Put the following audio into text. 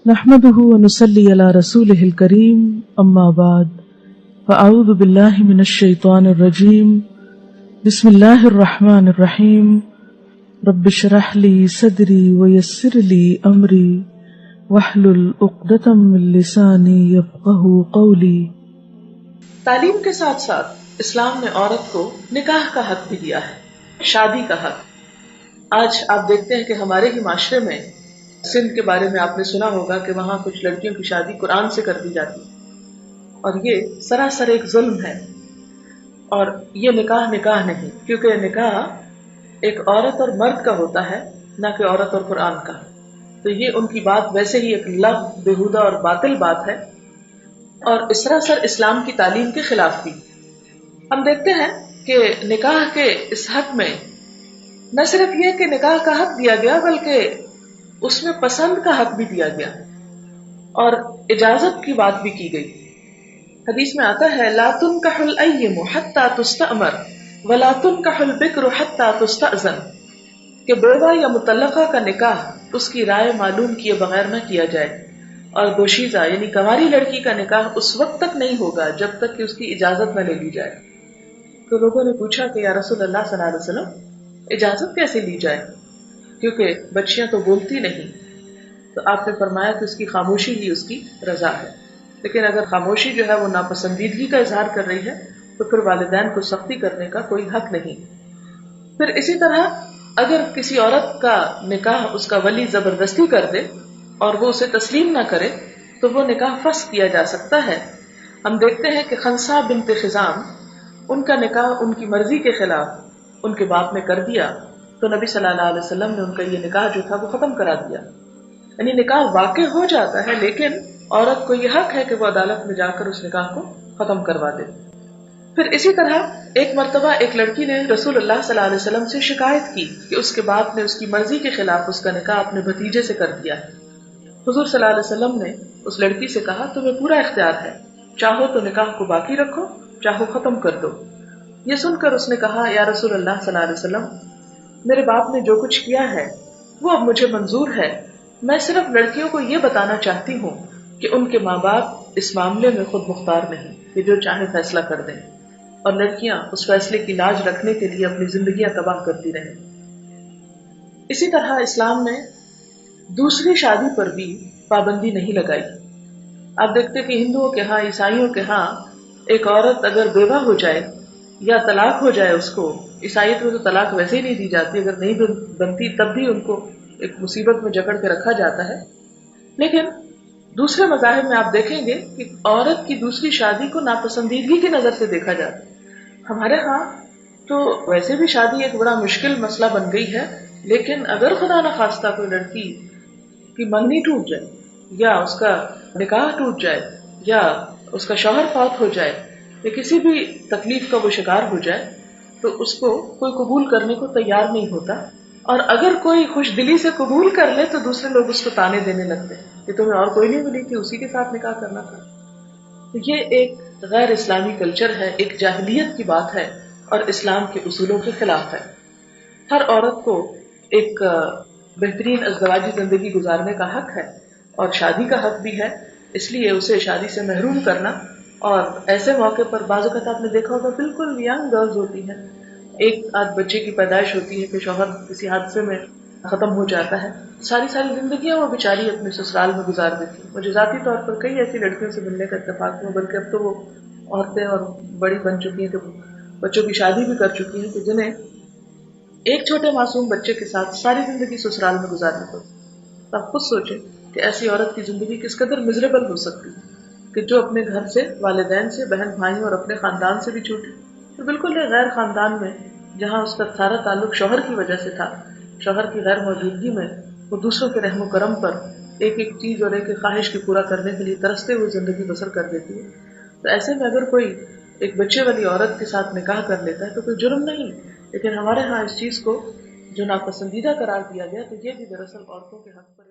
نحمده ونصلي على رسوله الكريم اما بعد فاعوذ بالله من الشيطان الرجيم بسم الله الرحمن الرحيم رب اشرح لي صدري ويسر لي امري واحلل عقدة من لساني يفقهوا قولي۔ تعلیم کے ساتھ ساتھ اسلام نے عورت کو نکاح کا حق بھی دیا ہے، شادی کا حق۔ آج آپ دیکھتے ہیں کہ ہمارے ہی معاشرے میں سندھ کے بارے میں آپ نے سنا ہوگا کہ وہاں کچھ لڑکیوں کی شادی قرآن سے کر دی جاتی ہے، اور یہ سراسر ایک ظلم ہے۔ اور یہ نکاح نہیں، کیونکہ نکاح ایک عورت اور مرد کا ہوتا ہے، نہ کہ عورت اور قرآن کا۔ تو یہ ان کی بات ویسے ہی ایک لغو، بےہودہ اور باطل بات ہے، اور اس سراسر اسلام کی تعلیم کے خلاف بھی۔ ہم دیکھتے ہیں کہ نکاح کے اس حق میں نہ صرف یہ کہ نکاح کا حق دیا گیا، بلکہ اس میں پسند کا حق بھی دیا گیا اور اجازت کی بات بھی کی گئی۔ حدیث میں آتا ہے لا تنکح الایم حتی تستأمر ولا تنکح البکر حتی تستأذن، کہ بیوہ یا مطلقہ کا نکاح اس کی رائے معلوم کیے بغیر نہ کیا جائے، اور دوشیزہ یعنی کنواری لڑکی کا نکاح اس وقت تک نہیں ہوگا جب تک کہ اس کی اجازت نہ لے لی جائے۔ تو لوگوں نے پوچھا کہ یا رسول اللہ صلی اللہ علیہ وسلم، اجازت کیسے لی جائے، کیونکہ بچیاں تو بولتی نہیں۔ تو آپ نے فرمایا کہ اس کی خاموشی ہی اس کی رضا ہے، لیکن اگر خاموشی جو ہے وہ ناپسندیدگی کا اظہار کر رہی ہے تو پھر والدین کو سختی کرنے کا کوئی حق نہیں۔ پھر اسی طرح اگر کسی عورت کا نکاح اس کا ولی زبردستی کر دے اور وہ اسے تسلیم نہ کرے تو وہ نکاح فسخ کیا جا سکتا ہے۔ ہم دیکھتے ہیں کہ خنسا بنت خزام، ان کا نکاح ان کی مرضی کے خلاف ان کے باپ نے کر دیا، تو نبی صلی اللہ علیہ وسلم نے ان کا یہ نکاح جو تھا وہ ختم کرا دیا۔ یعنی نکاح واقع ہو جاتا ہے، لیکن عورت کو یہ حق ہے کہ وہ عدالت میں جا کر اس نکاح کو ختم کروا دے۔ پھر اسی طرح ایک مرتبہ ایک لڑکی نے رسول اللہ صلی اللہ علیہ وسلم سے شکایت کی کہ اس کے باپ نے اس کی مرضی کے خلاف اس کا نکاح اپنے بھتیجے سے کر دیا ہے۔ حضور صلی اللہ علیہ وسلم نے اس لڑکی سے کہا تمہیں پورا اختیار ہے، چاہو تو نکاح کو باقی رکھو، چاہو ختم کر دو۔ یہ سن کر اس نے کہا یا رسول اللہ صلی اللہ علیہ وسلم، میرے باپ نے جو کچھ کیا ہے وہ اب مجھے منظور ہے، میں صرف لڑکیوں کو یہ بتانا چاہتی ہوں کہ ان کے ماں باپ اس معاملے میں خود مختار نہیں، کہ جو چاہے فیصلہ کر دیں، اور لڑکیاں اس فیصلے کی لاج رکھنے کے لیے اپنی زندگیاں تباہ کرتی رہیں۔ اسی طرح اسلام نے دوسری شادی پر بھی پابندی نہیں لگائی۔ آپ دیکھتے کہ ہندوؤں کے ہاں، عیسائیوں کے ہاں، ایک عورت اگر بیوہ ہو جائے یا طلاق ہو جائے، اس کو عیسائیت میں تو طلاق ویسے ہی نہیں دی جاتی، اگر نہیں بنتی تب بھی ان کو ایک مصیبت میں جکڑ کے رکھا جاتا ہے، لیکن دوسرے مذاہب میں آپ دیکھیں گے کہ عورت کی دوسری شادی کو ناپسندیدگی کی نظر سے دیکھا جاتا ہے۔ ہمارے ہاں تو ویسے بھی شادی ایک بڑا مشکل مسئلہ بن گئی ہے، لیکن اگر خدا نخواستہ کوئی لڑکی کی منگنی ٹوٹ جائے یا اس کا نکاح ٹوٹ جائے یا اس کا شوہر فوت ہو جائے یا کسی بھی تکلیف کا وہ شکار ہو جائے تو اس کو کوئی قبول کرنے کو تیار نہیں ہوتا، اور اگر کوئی خوش دلی سے قبول کر لے تو دوسرے لوگ اس کو تانے دینے لگتے ہیں کہ تمہیں اور کوئی نہیں ملی کہ اسی کے ساتھ نکاح کرنا تھا۔ تو یہ ایک غیر اسلامی کلچر ہے، ایک جاہلیت کی بات ہے، اور اسلام کے اصولوں کے خلاف ہے۔ ہر عورت کو ایک بہترین ازدواجی زندگی گزارنے کا حق ہے، اور شادی کا حق بھی ہے، اس لیے اسے شادی سے محروم کرنا، اور ایسے موقع پر بعض اوقات آپ نے دیکھا ہوگا بالکل ینگ گرلز ہوتی ہیں، ایک آدھ بچے کی پیدائش ہوتی ہے کہ شوہر کسی حادثے میں ختم ہو جاتا ہے، ساری زندگیاں وہ بیچاری اپنے سسرال میں گزار دیتی ہیں۔ مجھے ذاتی طور پر کئی ایسی لڑکیوں سے ملنے کا اتفاق ہوا، بلکہ اب تو وہ عورتیں اور بڑی بن چکی ہیں کہ بچوں کی شادی بھی کر چکی ہیں، کہ جنہیں ایک چھوٹے معصوم بچے کے ساتھ ساری زندگی سسرال میں گزارنی پڑتی۔ تو آپ خود سوچیں کہ ایسی عورت کی زندگی کس قدر مزریبل ہو سکتی ہے، کہ جو اپنے گھر سے، والدین سے، بہن بھائیوں اور اپنے خاندان سے بھی چھوٹی، تو بالکل ایک غیر خاندان میں جہاں اس کا سارا تعلق شوہر کی وجہ سے تھا، شوہر کی غیر موجودگی میں وہ دوسروں کے رحم و کرم پر ایک ایک چیز اور ایک ایک خواہش کی پورا کرنے کے لیے ترستے ہوئے زندگی بسر کر دیتی ہے۔ تو ایسے میں اگر کوئی ایک بچے والی عورت کے ساتھ نکاح کر لیتا ہے تو کوئی جرم نہیں، لیکن ہمارے ہاں اس چیز کو جو ناپسندیدہ قرار دیا گیا، تو یہ بھی دراصل عورتوں کے حق پر